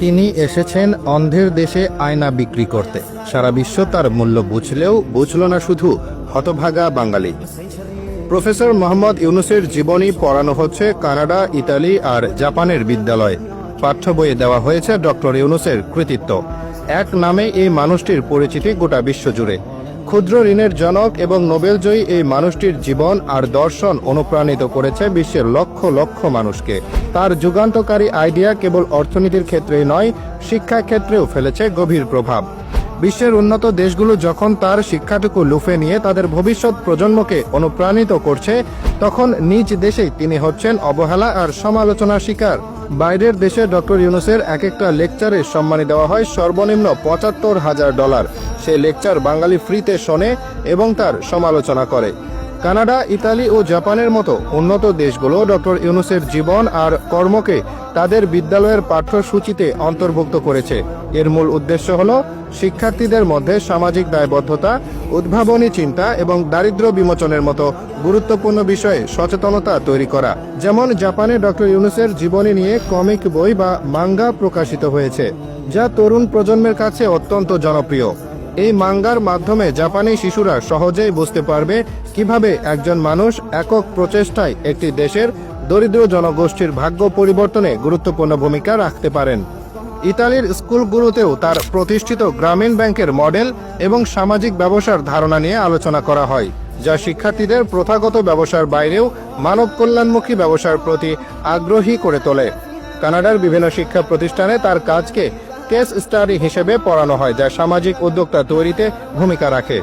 তিনি এসেছেন অন্ধের দেশে আয়না বিক্রি করতে। সারা বিশ্ব তার মূল্য বুঝলেও বুঝল না শুধু হতভাগা বাঙালি। প্রফেসর মোহাম্মদ ইউনূসের জীবনী পড়ানো হচ্ছে কানাডা, ইতালি আর জাপানের বিদ্যালয়ে। পাঠ্য বইয়ে দেওয়া হয়েছে ডক্টর ইউনূসের কৃতিত্ব। এক নামে এই মানুষটির পরিচিতি গোটা বিশ্বজুড়ে। ক্ষুদ্র ঋণের জনক এবং নোবেলজয়ী এই মানুষটির জীবন আর দর্শন অনুপ্রাণিত করেছে বিশ্বের লক্ষ লক্ষ মানুষকে। তার যুগান্তকারী আইডিয়া কেবল অর্থনীতির ক্ষেত্রেই নয়, শিক্ষা ক্ষেত্রেও ফেলেছে গভীর প্রভাব। বিশ্বের উন্নত দেশগুলো যখন তার শিক্ষাটুকু লুফে নিয়ে তাদের ভবিষ্যৎ প্রজন্মকে অনুপ্রাণিত করছে, তখন নিজ দেশেই তিনি হচ্ছেন অবহেলা আর সমালোচনার শিকার। বাইরের দেশে ডক্টর ইউনূসের এক একটা লেকচারে সম্মানী দেওয়া হয় সর্বনিম্ন $৭৫,০০০। সে লেকচার বাঙালি ফ্রিতে শোনে এবং তার সমালোচনা করে। কানাডা, ইতালি ও জাপানের মতো উন্নত দেশগুলো ডক্টর ইউনূসের জীবন আর কর্মকে তাদের বিদ্যালয়ের পাঠ্যসূচিতে অন্তর্ভুক্ত করেছে। এর মূল উদ্দেশ্য হল শিক্ষার্থীদের মধ্যে সামাজিক দায়বদ্ধতা, উদ্ভাবনী চিন্তা এবং দারিদ্র্য বিমোচনের মতো গুরুত্বপূর্ণ বিষয়ে সচেতনতা তৈরি করা। যেমন জাপানে ডক্টর ইউনূসের জীবনী নিয়ে কমিক বই বা মাঙ্গা প্রকাশিত হয়েছে, যা তরুণ প্রজন্মের কাছে অত্যন্ত জনপ্রিয়। এই মাঙ্গার মাধ্যমে জাপানি শিশুরা সহজেই বুঝতে পারবে কিভাবে একজন মানুষ একক প্রচেষ্টায় একটি দেশের দরিদ্র জনগোষ্ঠীর ভাগ্য পরিবর্তনে গুরুত্বপূর্ণ ভূমিকা রাখতে পারেন। ইতালির স্কুলগুলোতেও তার প্রতিষ্ঠিত গ্রামীণ ব্যাংকের মডেল এবং সামাজিক ব্যবসার ধারণা নিয়ে আলোচনা করা হয়, যা শিক্ষার্থীদের প্রথাগত ব্যবসার বাইরেও মানব কল্যাণমুখী ব্যবসার প্রতি আগ্রহী করে তোলে। কানাডার বিভিন্ন শিক্ষা প্রতিষ্ঠানে তার কাজকে কেস স্টাডি হিসেবে পড়ানো হয়, যা সামাজিক উদ্যোক্তা তৈরিতে ভূমিকা রাখে।